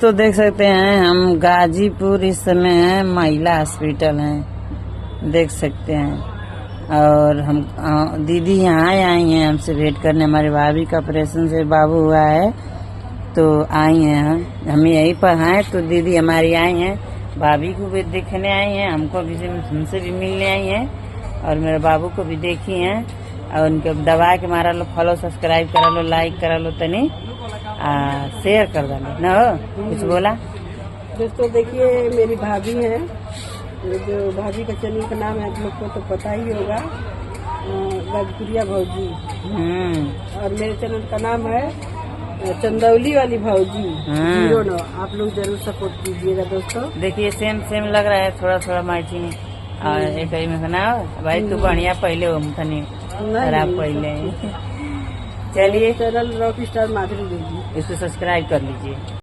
दोस्तों देख सकते हैं हम गाजीपुर इस समय महिला हॉस्पिटल है, देख सकते हैं। और हम दीदी यहाँ आई हैं हमसे भेंट करने। हमारे भाभी का ऑपरेशन से बाबू हुआ है तो आई हैं, हम यहीं पर हैं। तो दीदी हमारी आई हैं, भाभी को भी देखने आई हैं, हमको भी हमसे भी मिलने आई हैं और मेरे बाबू को भी देखी हैं। और उनके दबा के मारा लो, फॉलो सब्सक्राइब करा लो, लाइक करा लो, तनी शेयर कर दो न। हो कुछ बोला? दोस्तों देखिए मेरी भाभी है, जो भाभी का चैनल का नाम है आप लोग को तो पता ही होगा, गाजीपुरिया भौजी। और मेरे चैनल का नाम है चंदौली वाली भौजी 09। आप लोग जरूर सपोर्ट कीजिएगा दोस्तों। देखिए सेम सेम लग रहा है, थोड़ा थोड़ा मैचिंग। और एक ही में ना भाई तू बढ़िया पहले हो, तनी खराब पहले। चलिए चैनल रॉक स्टार माधुरी दीदी, इसको सब्सक्राइब कर लीजिए।